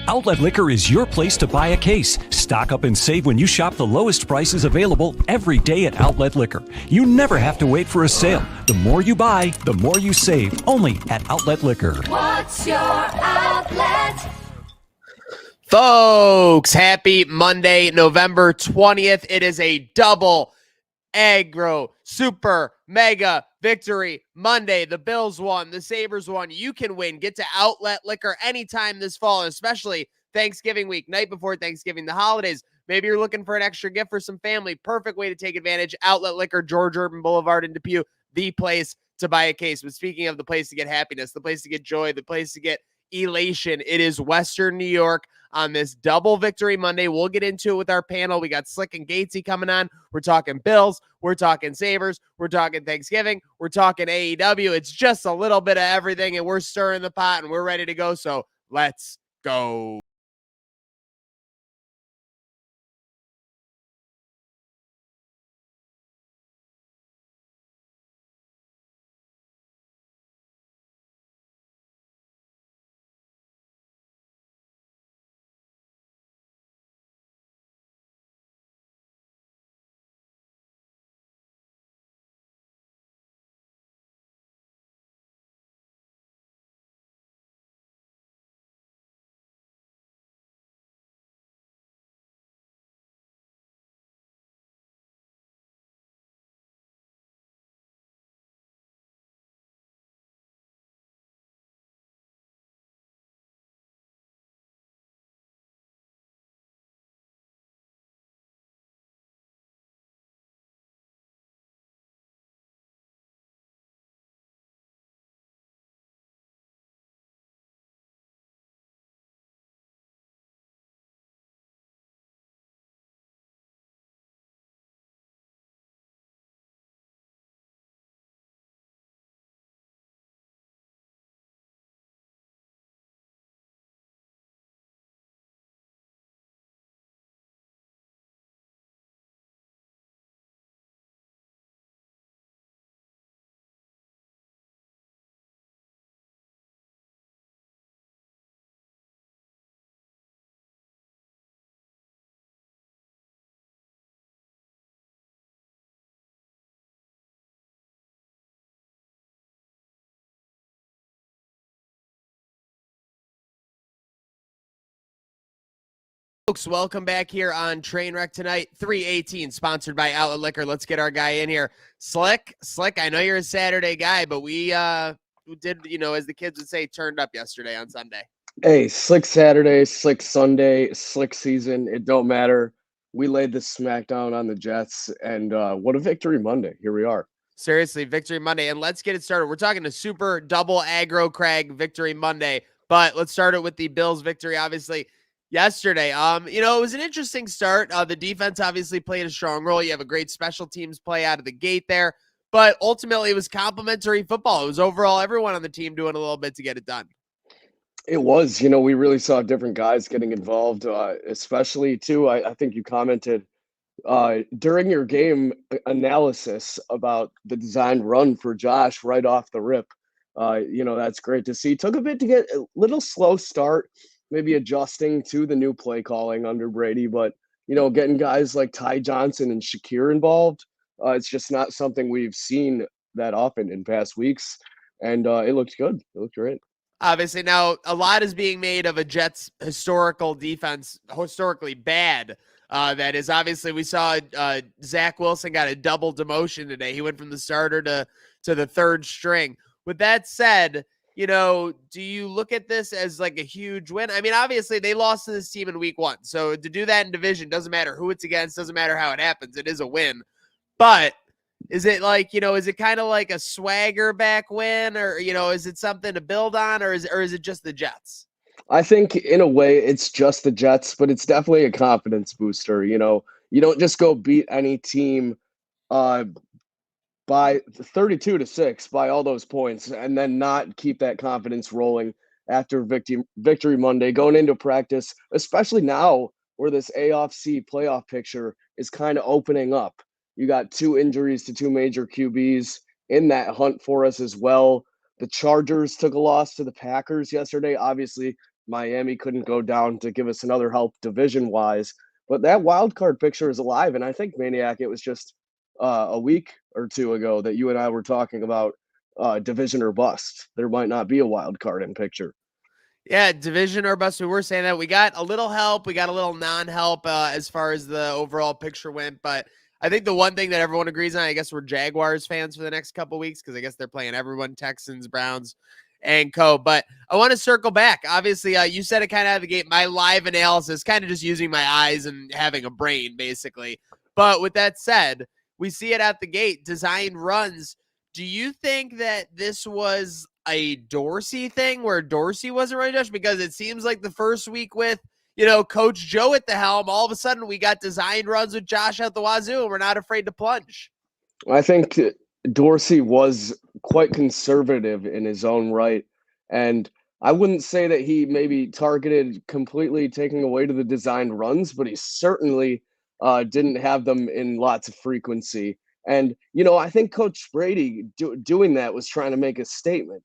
Outlet Liquor is your place to buy a case. Stock up and save when you shop the lowest prices available every day at Outlet Liquor. You never have to wait for a sale. The more you buy, the more you save. Only at Outlet Liquor. What's your outlet? Folks, happy Monday, November 20th. It is a double aggro super mega victory Monday. The Bills won, the Sabres won. You can win. Get to Outlet Liquor anytime this fall, especially Thanksgiving week, night before Thanksgiving, the holidays. Maybe you're looking for an extra gift for some family. Perfect way to take advantage. Outlet Liquor, George Urban Boulevard in Depew, the place to buy a case. But speaking of the place to get happiness, the place to get joy, the place to get elation, it is Western New York on this double victory Monday. We'll get into it with our panel. We got Slick and Gatesy coming on. We're talking Bills. We're talking Sabres. We're talking Thanksgiving. We're talking AEW. It's just a little bit of everything, and we're stirring the pot, and we're ready to go. So let's go. Folks, welcome back here on Trainwreck tonight. 318, sponsored by Outlet Liquor. Let's get our guy in here. Slick, I know you're a Saturday guy, but we did, as the kids would say, turned up yesterday on Sunday. Hey, slick Saturday, slick Sunday, slick season. It don't matter. We laid the smackdown on the Jets, and what a victory Monday. Here we are. Seriously, victory Monday. And let's get it started. We're talking a super double aggro Craig victory Monday, but let's start it with the Bills victory, obviously, yesterday. It was an interesting start. The defense obviously played a strong role. You have a great special teams play out of the gate there, but ultimately it was complementary football. It was overall everyone on the team doing a little bit to get it done. It was, we really saw different guys getting involved, especially too. I think you commented during your game analysis about the design run for Josh right off the rip. That's great to see. Took a bit to get a little slow start, maybe adjusting to the new play calling under Brady, but getting guys like Ty Johnson and Shakir involved, it's just not something we've seen that often in past weeks, and it looked good. It looked great. Obviously, now a lot is being made of a Jets historical defense, historically bad. That is, obviously, we saw Zach Wilson got a double demotion today. He went from the starter to the third string. With that said, do you look at this as like a huge win? I mean, obviously, they lost to this team in week 1. So to do that in division, doesn't matter who it's against, doesn't matter how it happens. It is a win. But is it like, is it kind of like a swagger back win, or, is it something to build on, or is it just the Jets? I think in a way it's just the Jets, but it's definitely a confidence booster. You don't just go beat any team by 32-6 by all those points and then not keep that confidence rolling after victory Monday, going into practice, especially now where this AFC playoff picture is kind of opening up. You got 2 injuries to 2 major QBs in that hunt for us as well. The Chargers took a loss to the Packers yesterday. Obviously, Miami couldn't go down to give us another help division-wise. But that wild card picture is alive, and I think, Maniac, it was just a week or two ago that you and I were talking about division or bust. There might not be a wild card in picture. Yeah, division or bust. We were saying that we got a little help. We got a little non-help as far as the overall picture went. But I think the one thing that everyone agrees on, I guess we're Jaguars fans for the next couple of weeks because I guess they're playing everyone, Texans, Browns, and co. But I want to circle back. Obviously, you said it kind of out of the gate. My live analysis, kind of just using my eyes and having a brain, basically. But with that said, we see it at the gate. Design runs. Do you think that this was a Dorsey thing where Dorsey wasn't really judged? Because it seems like the first week with, Coach Joe at the helm, all of a sudden we got design runs with Josh at the wazoo, and we're not afraid to plunge. I think Dorsey was quite conservative in his own right. And I wouldn't say that he maybe targeted completely taking away to the designed runs, but he certainly didn't have them in lots of frequency. And, I think Coach Brady doing that was trying to make a statement.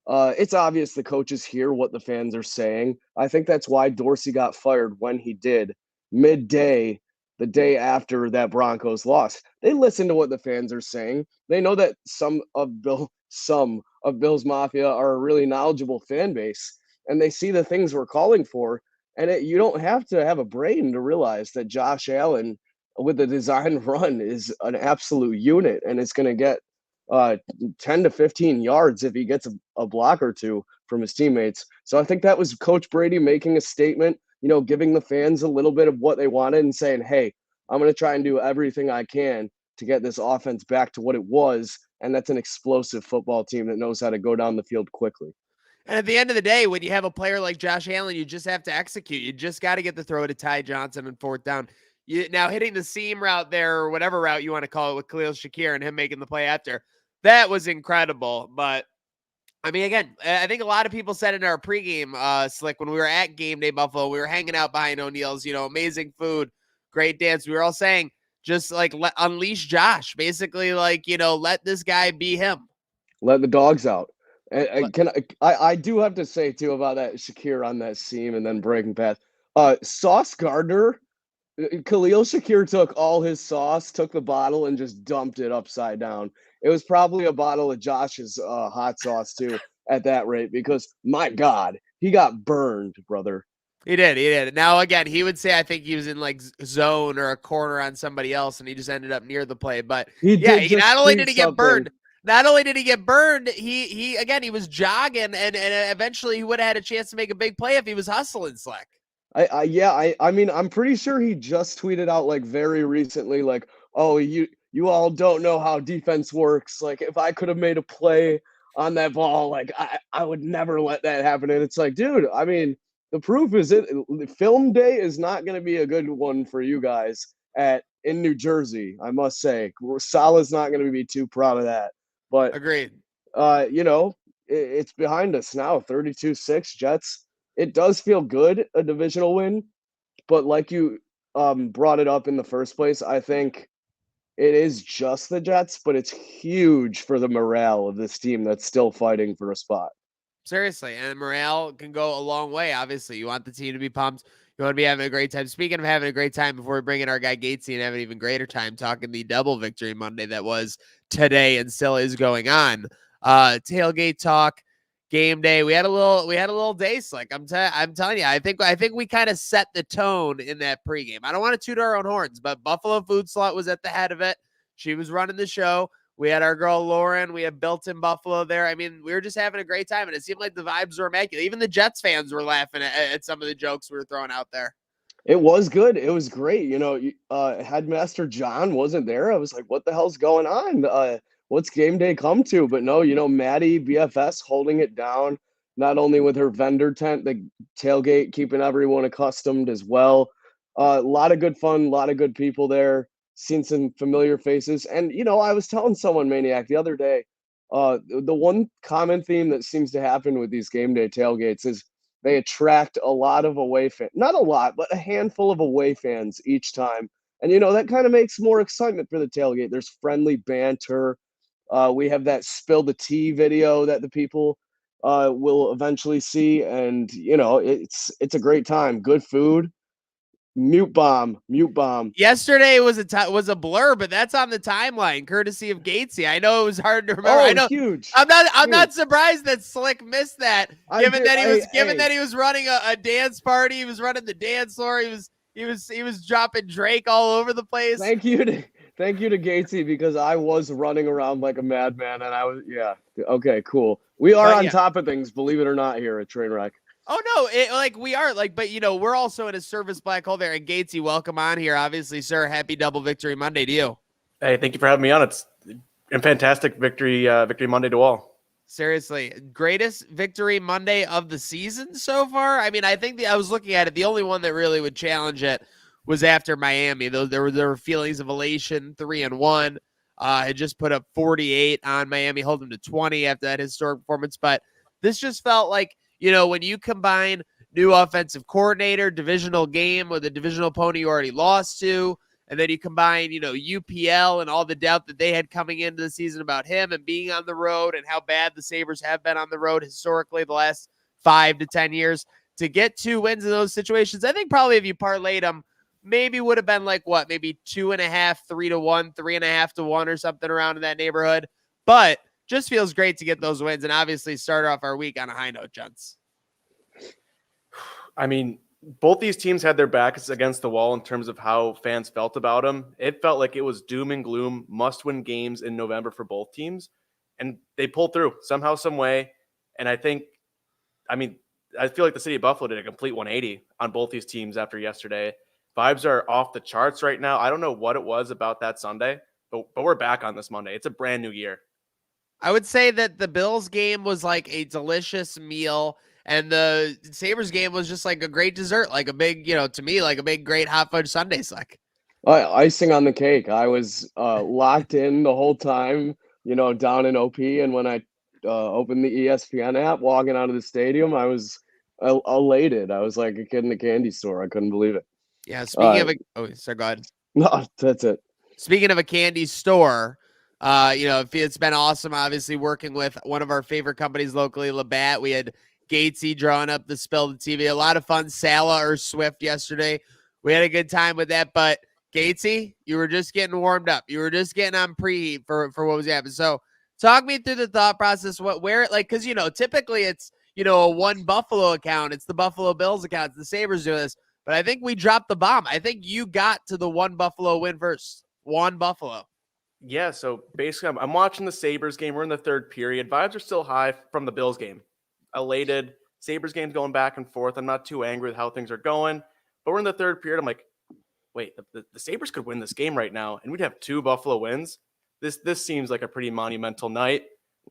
It's obvious the coaches hear what the fans are saying. I think that's why Dorsey got fired when he did, midday, the day after that Broncos loss. They listen to what the fans are saying. They know that some of Bill's Mafia are a really knowledgeable fan base, and they see the things we're calling for. And you don't have to have a brain to realize that Josh Allen, with the design run, is an absolute unit, and it's going to get 10 to 15 yards if he gets a block or two from his teammates. So I think that was Coach Brady making a statement, giving the fans a little bit of what they wanted and saying, hey, I'm going to try and do everything I can to get this offense back to what it was. And that's an explosive football team that knows how to go down the field quickly. And at the end of the day, when you have a player like Josh Allen, you just have to execute. You just got to get the throw to Ty Johnson and fourth down. Now hitting the seam route there, or whatever route you want to call it, with Khalil Shakir and him making the play after, that was incredible. But I mean, again, I think a lot of people said in our pregame, Slick, when we were at Gameday Buffalo, we were hanging out behind O'Neill's, amazing food, great dance. We were all saying, just like unleash Josh, basically, like, let this guy be him. Let the dogs out. And I do have to say too about that Shakir on that seam and then breaking path. Sauce Gardner, Khalil Shakir took all his sauce, took the bottle, and just dumped it upside down. It was probably a bottle of Josh's hot sauce too at that rate, because my God, he got burned, brother. He did. Now, again, he would say, I think he was in like zone or a corner on somebody else, and he just ended up near the play. But he not only did he get burned, he was jogging, and eventually he would have had a chance to make a big play if he was hustling, Slick. I mean, I'm pretty sure he just tweeted out like very recently, like, oh, you all don't know how defense works. Like, if I could have made a play on that ball, like I would never let that happen. And it's like, dude, I mean, the proof is film day is not going to be a good one for you guys in New Jersey, I must say. Salah's not going to be too proud of that. But agreed. It's behind us now, 32-6 Jets. It does feel good, a divisional win, but like you brought it up in the first place, I think it is just the Jets, but it's huge for the morale of this team that's still fighting for a spot. Seriously, and morale can go a long way. Obviously, you want the team to be pumped. You want to be having a great time. Speaking of having a great time, before we bring in our guy Gatesy and have an even greater time talking the double victory Monday that was today and still is going on. Tailgate Talk, game day. We had a little day, Slick. I'm telling you, I think we kind of set the tone in that pregame. I don't want to toot our own horns, but Buffalo Food Slut was at the head of it. She was running the show. We had our girl Lauren. We had Built in Buffalo there. I mean, we were just having a great time, and it seemed like the vibes were immaculate. Even the Jets fans were laughing at some of the jokes we were throwing out there. It was good. It was great. Headmaster John wasn't there. I was like, what the hell's going on? What's game day come to? But no, Maddie BFS holding it down, not only with her vendor tent, the tailgate, keeping everyone accustomed as well. A lot of good fun, a lot of good people there. Seen some familiar faces. And, I was telling someone, Maniac, the other day, the one common theme that seems to happen with these game day tailgates is they attract a lot of away fans. Not a lot, but a handful of away fans each time. And, that kind of makes more excitement for the tailgate. There's friendly banter. We have that spill the tea video that the people we'll eventually see. And, it's a great time. Good food. Mute bomb. Yesterday was a blur, but that's on the timeline, courtesy of Gatesy. I know it was hard to remember. I Oh, know huge. I'm not surprised that Slick missed that, given that he was running a dance party. He was running the dance floor. He was dropping Drake all over the place. Thank you to Gatesy, because I was running around like a madman, and okay, cool. We are on top of things, believe it or not, here at Trainwreck. Oh no, we are but we're also in a service black hole there. And Gatesy, welcome on here. Obviously, sir, happy double victory Monday to you. Hey, thank you for having me on. It's a fantastic victory Monday to all. Seriously, greatest victory Monday of the season so far. I mean, I think I was looking at it. The only one that really would challenge it was after Miami. Though there were feelings of elation. 3-1. Had just put up 48 on Miami, hold them to 20 after that historic performance. But this just felt like, when you combine new offensive coordinator, divisional game with a divisional opponent you already lost to, and then you combine, UPL and all the doubt that they had coming into the season about him and being on the road and how bad the Sabres have been on the road historically the last 5 to 10 years. To get 2 wins in those situations, I think probably if you parlayed them, maybe would have been like maybe 2.5, 3-1, 3.5-1 or something around in that neighborhood. But just feels great to get those wins and obviously start off our week on a high note, gents. I mean, both these teams had their backs against the wall in terms of how fans felt about them. It felt like it was doom and gloom, must-win games in November for both teams, and they pulled through somehow, some way. And I feel like the city of Buffalo did a complete 180 on both these teams after yesterday. Vibes are off the charts right now. I don't know what it was about that Sunday, but we're back on this Monday. It's a brand new year. I would say that the Bills game was like a delicious meal, and the Sabres game was just like a great dessert, like a big, to me, like a big, great hot fudge sundae, Slick. Icing on the cake. I was locked in the whole time, down in OP, and when I opened the ESPN app, walking out of the stadium, I was elated. I was like a kid in a candy store. I couldn't believe it. Yeah, speaking of so go ahead. No, that's it. Speaking of a candy store, it's been awesome, obviously, working with one of our favorite companies locally, Labatt. We had Gatesy drawing up the Spill the TV. A lot of fun. Sala or Swift yesterday. We had a good time with that. But Gatesy, you were just getting warmed up. You were just getting on preheat for what was happening. So talk me through the thought process. Because, typically it's, a one Buffalo account. It's the Buffalo Bills account. It's the Sabres doing this. But I think we dropped the bomb. I think you got to the one Buffalo win first. One Buffalo. Yeah, so basically I'm watching the Sabres game. We're in the third period. Vibes are still high from the Bills game. Elated. Sabres game's going back and forth. I'm not too angry with how things are going. But we're in the third period. I'm like, wait, the Sabres could win this game right now, and we'd have 2 Buffalo wins. This seems like a pretty monumental night.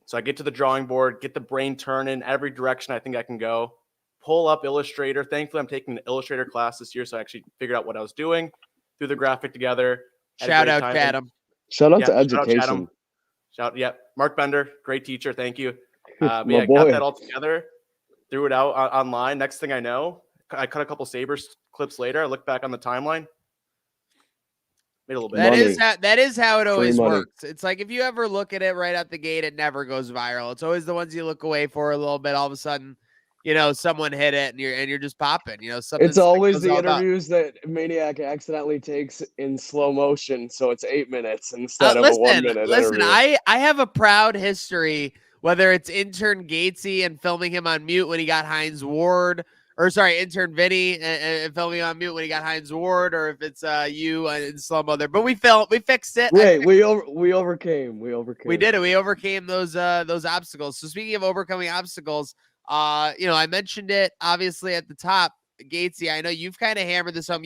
So I get to the drawing board, get the brain turning every direction I think I can go. Pull up Illustrator. Thankfully, I'm taking an Illustrator class this year, so I actually figured out what I was doing. Threw the graphic together. Shout out Chatham. Shout out to education. Mark Bender, great teacher. Thank you. My got boy. that all together. Threw it out online. Next thing I know, I cut a couple Sabres clips later. I look back on the timeline. Made a little bit. That is how it always money. works. It's like if you ever look at it right out the gate, it never goes viral. It's always the ones you look away for a little bit. All of a sudden, someone hit it and you're just popping. It's always the interviews that Maniac accidentally takes in slow motion, so it's 8 minutes instead of a 1 minute interview. I have a proud history, whether it's intern Gatesy and filming him on mute when he got Hines Ward, intern Vinny and filming on mute when he got Hines Ward, or if it's you in slow mo there. But we fixed it. We overcame. We did it. We overcame those obstacles. So speaking of overcoming obstacles, I mentioned it obviously at the top, Gatesy. I know you've kind of hammered this home.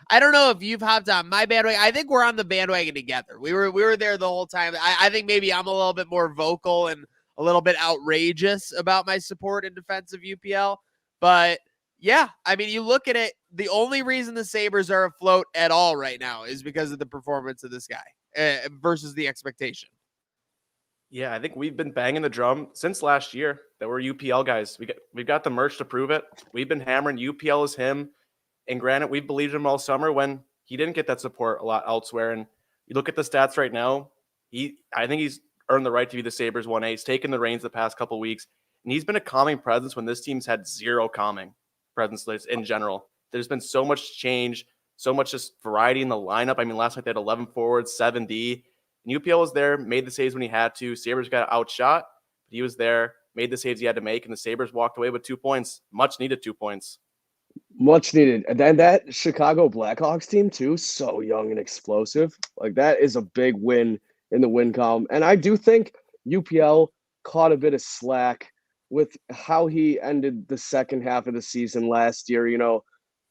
I don't know if you've hopped on my bandwagon. I think we're on the bandwagon together. We were there the whole time. I think maybe I'm a little bit more vocal and a little bit outrageous about my support and defense of UPL. But yeah, I mean, you look at it, the only reason the Sabres are afloat at all right now is because of the performance of this guy versus the expectation. Yeah, I think we've been banging the drum since last year that we're UPL guys. We've got the merch to prove it. We've been hammering UPL is him. And granted, we believed him all summer when he didn't get that support a lot elsewhere. And you look at the stats right now, I think he's earned the right to be the Sabres 1A. He's taken the reins the past couple of weeks. And he's been a calming presence when this team's had zero calming presence in general. There's been so much change, so much just variety in the lineup. I mean, last night they had 11 forwards, 7D. And UPL was there, made the saves when he had to. Sabres got outshot, but he was there, made the saves he had to make, and the Sabres walked away with 2 points. Much needed 2 points. Much needed. And then that Chicago Blackhawks team, too, so young and explosive. Like, that is a big win in the win column. And I do think UPL caught a bit of slack with how he ended the second half of the season last year. You know,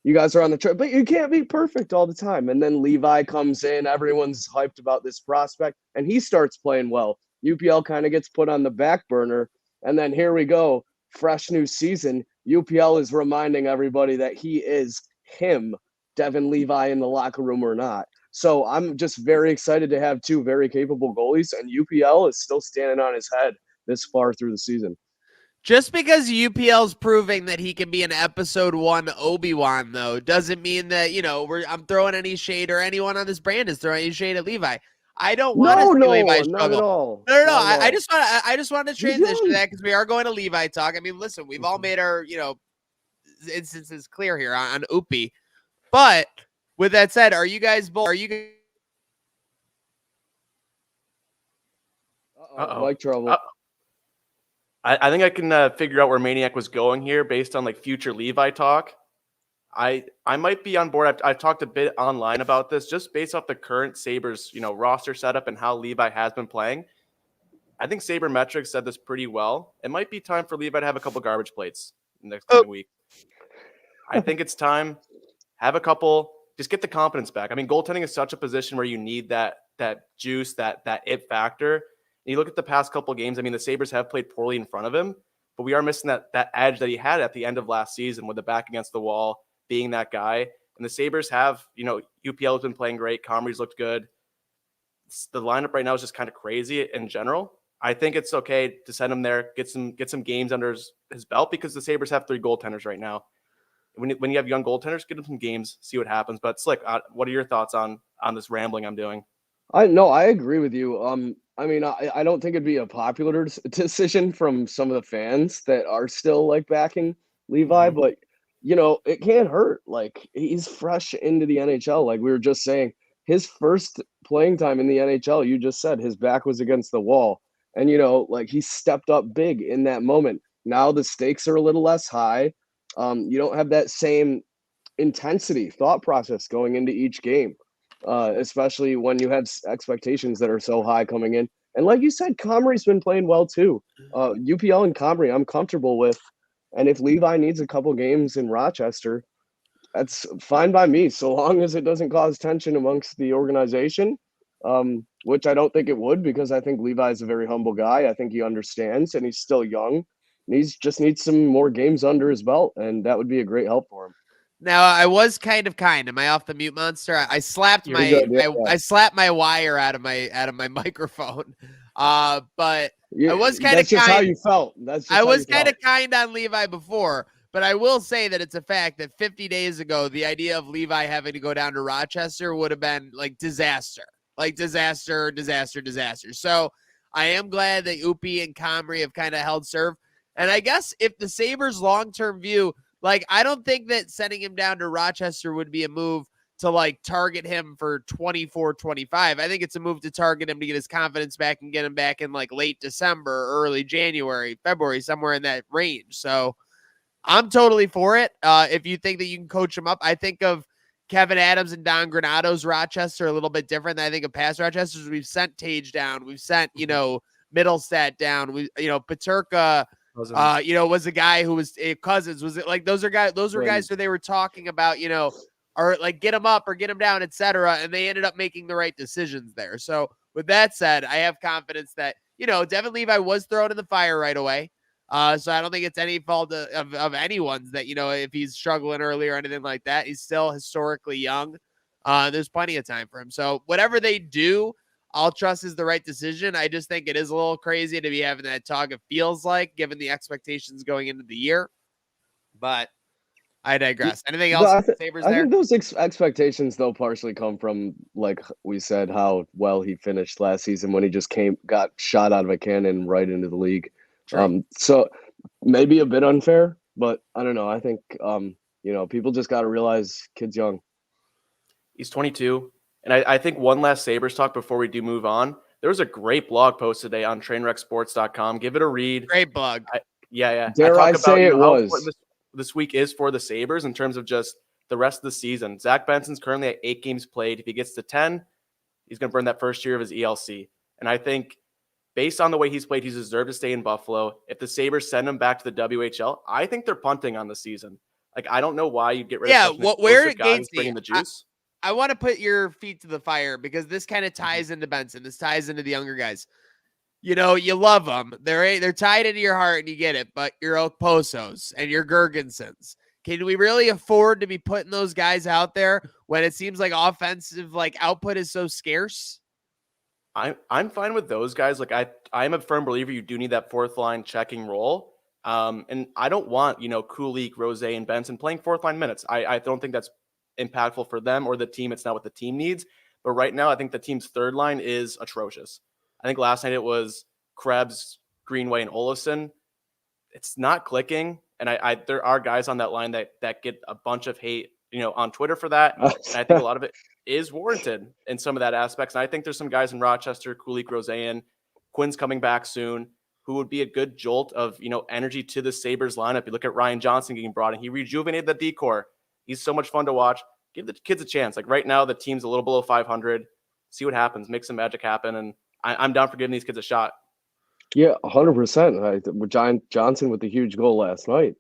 you guys are on the trip, but you can't be perfect all the time. And then Levi comes in, everyone's hyped about this prospect, and he starts playing well. UPL kind of gets put on the back burner, and then here we go, fresh new season. UPL is reminding everybody that he is him, Devin Levi, in the locker room or not. So I'm just very excited to have two very capable goalies, and UPL is still standing on his head this far through the season. Just because UPL's proving that he can be an episode 1 Obi-Wan, though, doesn't mean that, you know, I'm throwing any shade, or anyone on this brand is throwing any shade at Levi. I don't want to see Levi struggle. Not at all. No. I just want to transition to that because we are going to Levi talk. I mean, listen, we've all made our, you know, instances clear here on Upi. But with that said, are you guys both? Like trouble. I think I can figure out where Maniac was going here based on like future Levi talk. I might be on board. I've talked a bit online about this just based off the current Sabres, you know, roster setup and how Levi has been playing. I think Sabermetrics said this pretty well. It might be time for Levi to have a couple garbage plates in the next coming week. I think it's time. Have a couple. Just get the confidence back. I mean, goaltending is such a position where you need that juice, that it factor. You look at the past couple of games. I mean, the Sabres have played poorly in front of him, but we are missing that edge that he had at the end of last season with the back against the wall, being that guy. And the Sabres have, you know, UPL has been playing great. Comrie's looked good. The lineup right now is just kind of crazy in general. I think it's okay to send him there, get some games under his belt, because the Sabres have 3 goaltenders right now. When you have young goaltenders, get them some games, see what happens. But Slick, what are your thoughts on this rambling I'm doing? I agree with you. I mean, I don't think it'd be a popular decision from some of the fans that are still like backing Levi, but you know, it can't hurt. Like, he's fresh into the NHL. Like we were just saying, his first playing time in the NHL, you just said his back was against the wall. And, you know, like he stepped up big in that moment. Now the stakes are a little less high. You don't have that same intensity, thought process going into each game, especially when you have expectations that are so high coming in. And like you said, Comrie's been playing well too. UPL and Comrie, I'm comfortable with. And if Levi needs a couple games in Rochester, that's fine by me, so long as it doesn't cause tension amongst the organization, which I don't think it would, because I think Levi's a very humble guy. I think he understands, and he's still young. And he just needs some more games under his belt, and that would be a great help for him. Now, I was kind. Am I off the mute monster? I slapped I slapped my wire out of my microphone. But I was kind of That's just how you felt. I was kind of kind on Levi before, but I will say that it's a fact that 50 days ago, the idea of Levi having to go down to Rochester would have been like disaster. So I am glad that Upi and Comrie have kind of held serve. And I guess if the Sabres long-term view, like, I don't think that sending him down to Rochester would be a move to like target him for 24, 25. I think it's a move to target him to get his confidence back and get him back in like late December, early January, February, somewhere in that range. So I'm totally for it. If you think that you can coach him up, I think of Kevin Adams and Don Granado's Rochester a little bit different than I think of past Rochesters. We've sent Tage down. We've sent, Middlestat down. Paterka, was a guy who was Cousins. Was it like those are guys who they were talking about, or like get him up or get him down, etc. And they ended up making the right decisions there. So with that said, I have confidence that, Devin Levi was thrown in the fire right away. So I don't think it's any fault of anyone's that, if he's struggling early or anything like that. He's still historically young. There's plenty of time for him. So whatever they do, I'll trust is the right decision. I just think it is a little crazy to be having that talk, it feels like, given the expectations going into the year. But I digress. Anything else? Sabres there? I think those expectations, though, partially come from, like we said, how well he finished last season when he just got shot out of a cannon right into the league. So maybe a bit unfair, but I don't know. I think, people just got to realize kid's young. He's 22. And I think one last Sabres talk before we do move on. There was a great blog post today on trainwrecksports.com. Give it a read. Great blog. Yeah. Dare I talk say about it how was. important this week is for the Sabres in terms of just the rest of the season. Zach Benson's currently at 8 games played. If he gets to 10, he's going to burn that first year of his ELC. And I think based on the way he's played, he's deserved to stay in Buffalo. If the Sabres send him back to the WHL, I think they're punting on the season. Like, I don't know why you'd get rid of such an explosive guy who's bringing the juice. I want to put your feet to the fire because this kind of ties into Benson. This ties into the younger guys. You love them. They're tied into your heart and you get it, but you're Okposos and you're Gergensons. Can we really afford to be putting those guys out there when it seems like offensive output is so scarce? I'm fine with those guys. Like I'm a firm believer you do need that fourth line checking role. And I don't want, Kulik, Rose, and Benson playing fourth line minutes. I don't think that's impactful for them or the team. It's not what the team needs. But right now, I think the team's third line is atrocious. I think last night it was Krebs, Greenway, and Olofsson. It's not clicking. And there are guys on that line that get a bunch of hate, on Twitter for that. And I think a lot of it is warranted in some of that aspects. And I think there's some guys in Rochester, Kulik, Roseanne, Quinn's coming back soon, who would be a good jolt of, energy to the Sabres lineup. You look at Ryan Johnson getting brought in. He rejuvenated the decor. He's so much fun to watch. Give the kids a chance. Like right now, the team's a little below 500. See what happens. Make some magic happen. And I'm down for giving these kids a shot. Yeah, 100%. Giant Johnson with the huge goal last night.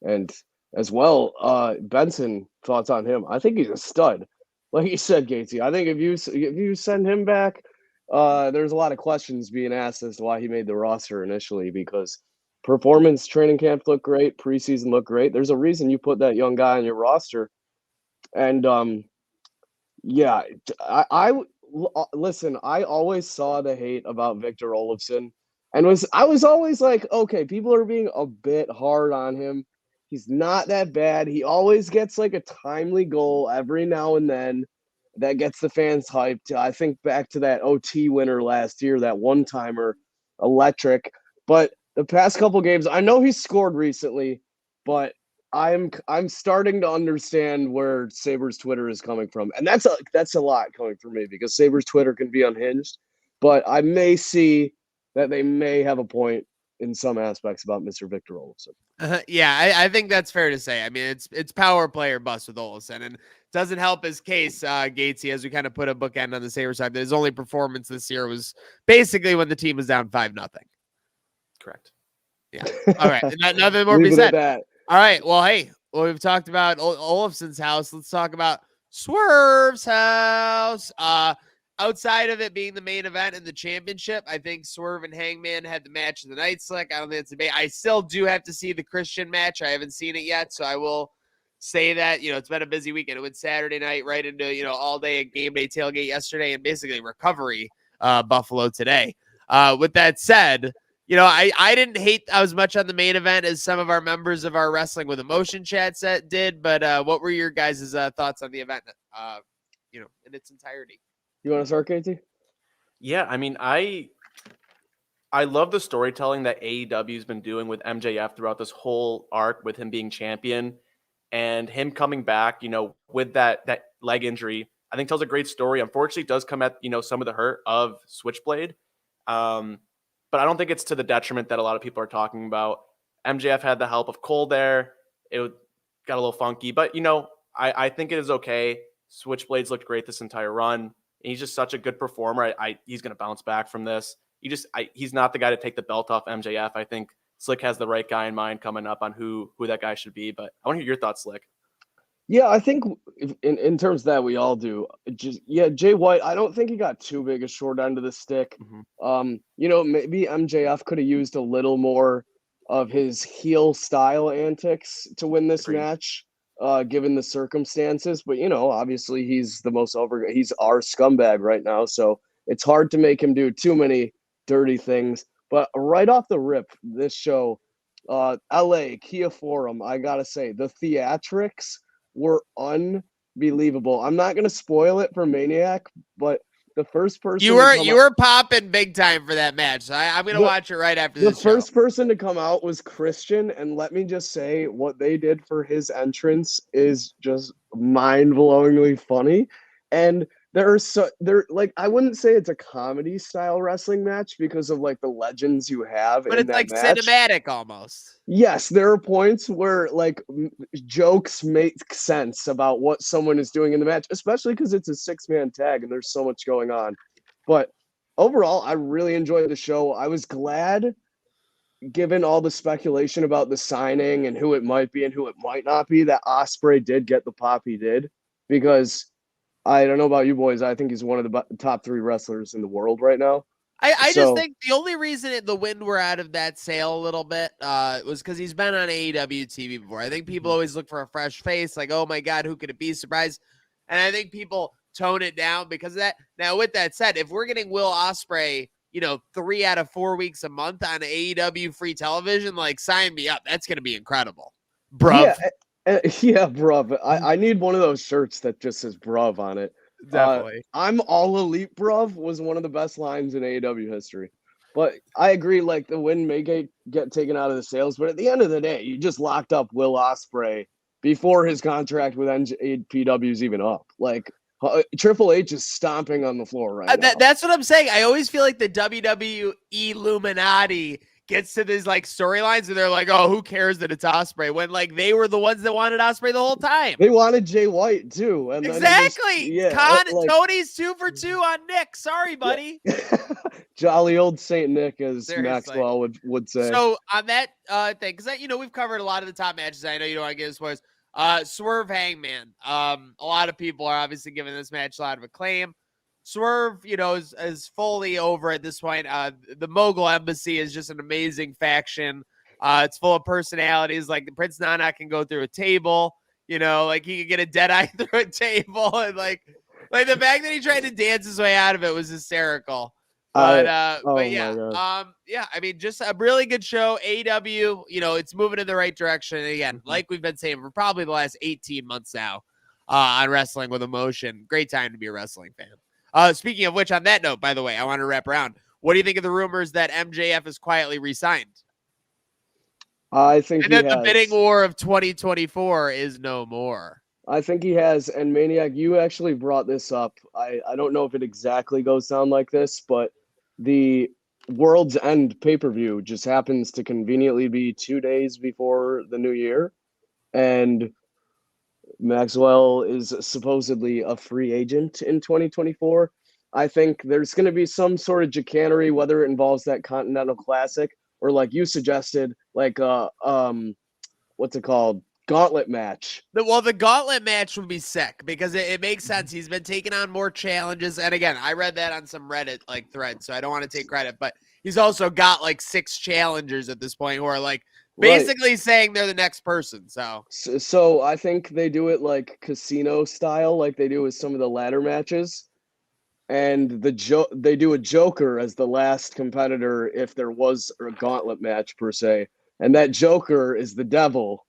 And as well, Benson, thoughts on him. I think he's a stud. Like you said, Gatesy, I think if you send him back, there's a lot of questions being asked as to why he made the roster initially, because performance training camp looked great, preseason looked great. There's a reason you put that young guy on your roster. And listen, I always saw the hate about Victor Olofsson, and I was always like, okay, people are being a bit hard on him. He's not that bad. He always gets like a timely goal every now and then that gets the fans hyped. I think back to that OT winner last year, that one-timer, electric. But the past couple games, I know he's scored recently, but I'm starting to understand where Sabres Twitter is coming from. And that's a lot coming from me, because Sabres Twitter can be unhinged, but I may see that they may have a point in some aspects about Mr. Victor Olofsson. Yeah, I think that's fair to say. I mean, it's power play or bust with Olofsson, and it doesn't help his case, Gatesy, as we kind of put a bookend on the Sabres side, that his only performance this year was basically when the team was down 5-0. Correct. Yeah. All right. Nothing more to be said. All right. Well, hey, we've talked about Olofsson's house. Let's talk about Swerve's house. Outside of it being the main event in the championship, I think Swerve and Hangman had the match of the night, Slick. I don't think it's a debate. I still do have to see the Christian match. I haven't seen it yet, so I will say that, it's been a busy weekend. It went Saturday night right into, all day at Gameday Tailgate yesterday, and basically recovery Buffalo today. With that said, I didn't hate as much on the main event as some of our members of our Wrestling with Emotion chat set did, but what were your guys' thoughts on the event, in its entirety? You want to start, Casey? Yeah, I mean, I love the storytelling that AEW's been doing with MJF throughout this whole arc, with him being champion and him coming back, with that leg injury. I think tells a great story. Unfortunately, it does come at, some of the hurt of Switchblade. But I don't think it's to the detriment that a lot of people are talking about. MJF had the help of Cole there. It got a little funky, but, I think it is okay. Switchblades looked great this entire run. And he's just such a good performer. He's going to bounce back from this. He's not the guy to take the belt off MJF. I think Slick has the right guy in mind coming up on who that guy should be. But I want to hear your thoughts, Slick. Yeah, I think in terms of that, we all do. Jay White, I don't think he got too big a short end of the stick. Mm-hmm. Maybe MJF could have used a little more of his heel style antics to win this match. Given the circumstances, but obviously he's he's our scumbag right now, so it's hard to make him do too many dirty things. But right off the rip, this show, LA Kia Forum, I gotta say, the theatrics were unbelievable. I'm not gonna spoil it for Maniac, but the first person You to were come you out, were popping big time for that match. So I'm gonna The- watch it right after the this show. first person to come out was Christian, and let me just say what they did for his entrance is just mind-blowingly funny. And they're like, I wouldn't say it's a comedy style wrestling match because of like the legends you have But in it's that like match. cinematic almost. Yes, there are points where like jokes make sense about what someone is doing in the match, especially because it's a 6-man tag and there's so much going on. But overall, I really enjoyed the show. I was glad, given all the speculation about the signing and who it might be and who it might not be, that Ospreay did get the pop he did, because I don't know about you boys, I think he's one of the top 3 wrestlers in the world right now. I just So think the only reason the wind were out of that sail a little bit was because he's been on AEW TV before. I think people always look for a fresh face, like, oh my God, who could it be? Surprise. And I think people tone it down because of that. Now, with that said, if we're getting Will Ospreay, 3 out of 4 weeks a month on AEW free television, like, sign me up. That's going to be incredible. Bruv. yeah, bruv. I need one of those shirts that just says bruv on it. Definitely. I'm all elite, bruv, was one of the best lines in AEW history. But I agree, like, the win may get taken out of the sales, but at the end of the day, you just locked up Will Ospreay before his contract with NJPW is even up. Like, Triple H is stomping on the floor right now. That's what I'm saying. I always feel like the WWE Illuminati gets to these like storylines and they're like, oh, who cares that it's Ospreay, when like they were the ones that wanted Ospreay the whole time. They wanted Jay White too. And exactly. Tony's 2 for 2 on Nick. Sorry, buddy. Yeah. Jolly old Saint Nick, as Seriously. Maxwell would say. So on that thing, because we've covered a lot of the top matches. I know you don't want to get as far as Swerve Hangman. A lot of people are obviously giving this match a lot of acclaim. Swerve, is fully over at this point. The Mogul Embassy is just an amazing faction. It's full of personalities. Like, the Prince Nana can go through a table. Like, he could get a dead eye through a table, and like the fact that he tried to dance his way out of it was hysterical. But yeah, I mean, just a really good show. AEW, it's moving in the right direction. And again, like we've been saying for probably the last 18 months now, on Wrestling with Emotion. Great time to be a wrestling fan. Speaking of which, on that note, by the way, I want to wrap around. What do you think of the rumors that MJF is quietly re-signed? I think and that the bidding war of 2024 is no more. I think he has. And Maniac, you actually brought this up. I don't know if it exactly goes down like this, but the World's End pay-per-view just happens to conveniently be 2 days before the new year. And Maxwell is supposedly a free agent in 2024. I think there's going to be some sort of chicanery, whether it involves that Continental Classic or, like you suggested, like what's it called? Gauntlet match. The gauntlet match would be sick because it makes sense. He's been taking on more challenges. And again, I read that on some Reddit like thread, so I don't want to take credit, but he's also got like 6 challengers at this point who are like basically saying they're the next person. So I think they do it like casino style, like they do with some of the ladder matches. And they do a Joker as the last competitor if there was a gauntlet match per se. And that Joker is the devil.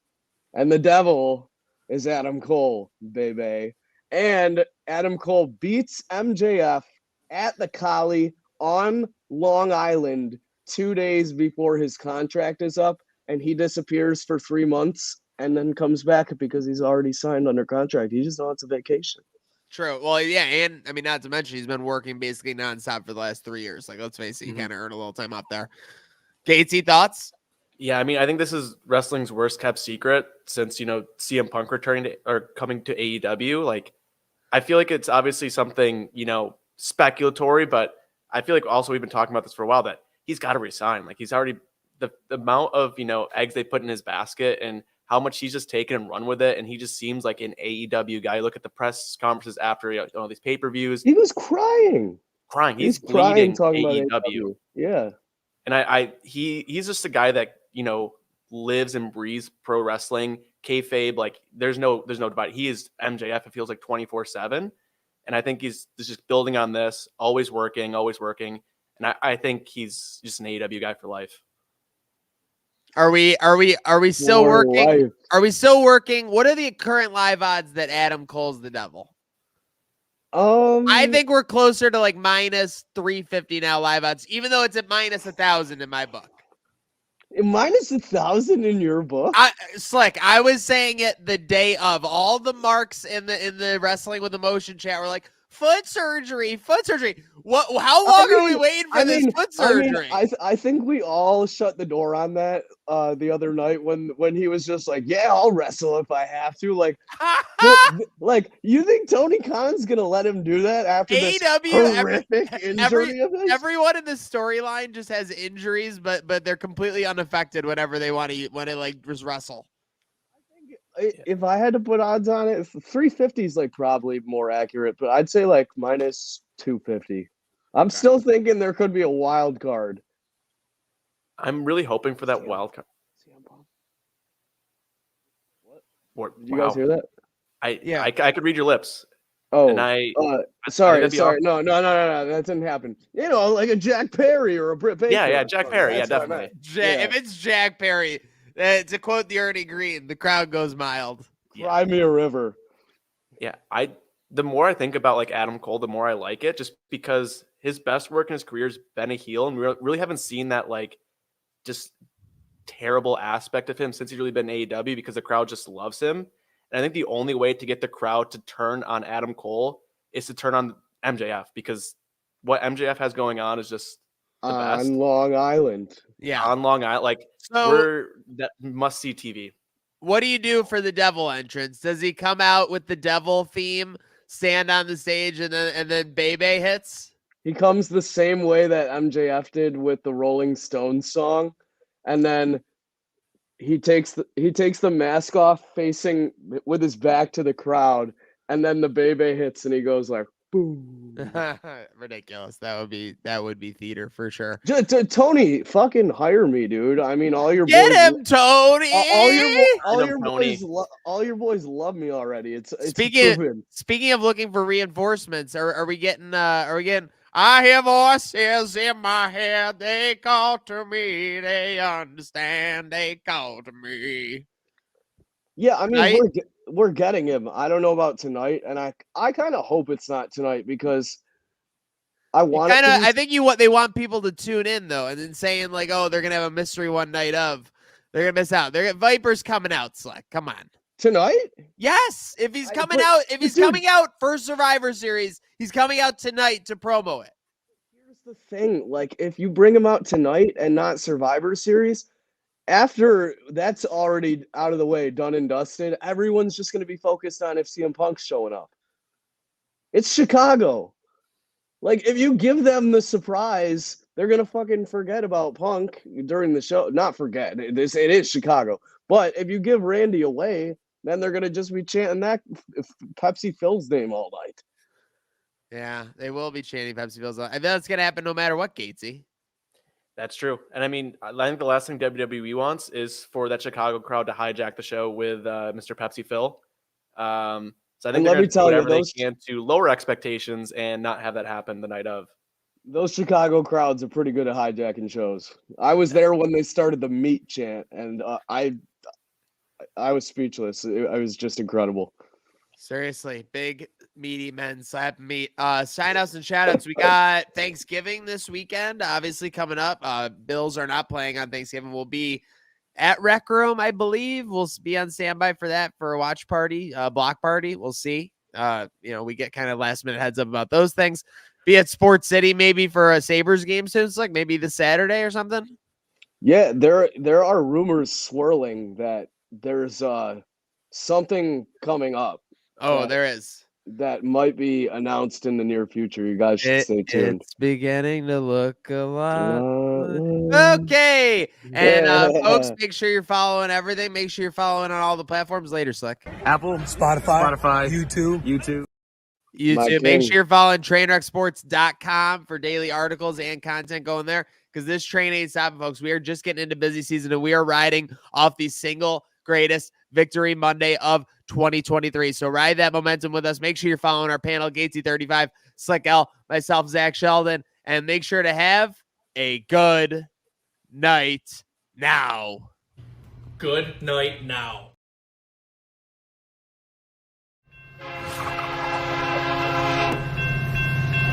And the devil is Adam Cole, baby. And Adam Cole beats MJF at the Cali on Long Island 2 days before his contract is up. And he disappears for 3 months and then comes back because he's already signed under contract. He just wants a vacation. True. Well, yeah, and I mean, not to mention he's been working basically nonstop for the last 3 years. Like, let's face it, he kind of earned a little time up there. Gatesy, thoughts? Yeah, I mean, I think this is wrestling's worst kept secret since, CM Punk returning coming to AEW. Like, I feel like it's obviously something, speculatory, but I feel like also we've been talking about this for a while that he's got to resign. Like, he's already the amount of, eggs they put in his basket and how much he's just taken and run with it. And he just seems like an AEW guy. Look at the press conferences after all these pay-per-views. He was crying. He's crying talking AEW. about AEW. Yeah. And he's just a guy that, lives and breathes pro wrestling, kayfabe. Like there's no debate. He is MJF. It feels like 24/7. And I think he's just building on this, always working. And I think he's just an AEW guy for life. Are we still working? Life. Are we still working? What are the current live odds that Adam Cole's the devil? I think we're closer to like minus 350 now live odds, even though it's at minus 1,000 in my book. minus 1,000 in your book. Slick, I was saying it the day of. All the marks in the Wrestling with Emotion chat were like, foot surgery. What? How long are we waiting for this foot surgery? I think we all shut the door on that the other night when he was just like, yeah, I'll wrestle if I have to. Like you think Tony Khan's gonna let him do that after this horrific injury of his? Everyone in this storyline just has injuries, but they're completely unaffected whenever they want to like just wrestle. If I had to put odds on it, 350 is like probably more accurate, but I'd say like minus 250. I'm still thinking there could be a wild card. I'm really hoping for that wild card. What? Did you guys hear that? I could read your lips. Oh, and sorry. No, that didn't happen. You know, like a Jack Perry or a Britt Baker. Yeah, Jack Perry. Yeah, definitely. If it's Jack Perry, to quote the Ernie Green, the crowd goes mild. Cry me a river. Yeah, the more I think about like Adam Cole, the more I like it, just because his best work in his career has been a heel, and we really haven't seen that like just terrible aspect of him since he's really been in AEW because the crowd just loves him. And I think the only way to get the crowd to turn on Adam Cole is to turn on MJF, because what MJF has going on is just the best. On Long Island. Yeah. On Long Island. Like, we're that must-see TV. What do you do for the devil entrance? Does he come out with the devil theme, stand on the stage, and then Bebe hits? He comes the same way that MJF did with the Rolling Stones song, and then he takes the mask off, facing with his back to the crowd, and then the Bebe hits, and he goes like, boom. Ridiculous. That would be theater for sure. Tony, fucking hire me, dude. I mean, all your Get boys, him, Tony. all your boys love me already. It's speaking of looking for reinforcements, are we getting? I hear voices in my head. They call to me. They understand. They call to me. Yeah, I mean, we're getting him. I don't know about tonight, and I kind of hope it's not tonight, because I think they want people to tune in though, and then saying like, oh, they're gonna have a mystery one night of. They're gonna miss out. Viper's coming out, Slick. Come on. Tonight? Yes. If he's coming out for Survivor Series, he's coming out tonight to promo it. Here's the thing. Like, if you bring him out tonight and not Survivor Series, after that's already out of the way, done and dusted, everyone's just going to be focused on if CM Punk's showing up. It's Chicago. Like, if you give them the surprise, they're going to fucking forget about Punk during the show. Not forget. It is Chicago. But if you give Randy away, then they're going to just be chanting that Pepsi Phil's name all night. Yeah, they will be chanting Pepsi Phil's name. And that's going to happen no matter what, Gatesy. That's true. And I mean, I think the last thing WWE wants is for that Chicago crowd to hijack the show with Mr. Pepsi Phil. So I think they're going to do whatever they can to lower expectations and not have that happen the night of. Those Chicago crowds are pretty good at hijacking shows. I was there when they started the meat chant, and I was speechless. It was just incredible. Seriously, big meaty men slap meat. Sign-outs and shout-outs. We got Thanksgiving this weekend, obviously coming up. Bills are not playing on Thanksgiving. We'll be at Rec Room, I believe. We'll be on standby for that, for a watch party, block party. We'll see. We get kind of last-minute heads up about those things. Be at Sports City maybe for a Sabres game soon. It's like maybe this Saturday or something. Yeah, there are rumors swirling that there's something coming up. Oh, there is. That might be announced in the near future. You guys should stay tuned. It's beginning to look a lot. Okay. And folks, make sure you're following everything. Make sure you're following on all the platforms. Later, Slick. Apple, Spotify, YouTube. Make sure you're following trainwrecksports.com for daily articles and content going there, because this train ain't stopping, folks. We are just getting into busy season, and we are riding off the single greatest victory Monday of 2023. So ride that momentum with us. Make sure you're following our panel, Gatesy35, Slick L, myself, Zach Sheldon, and make sure to have a good night now. Good night now.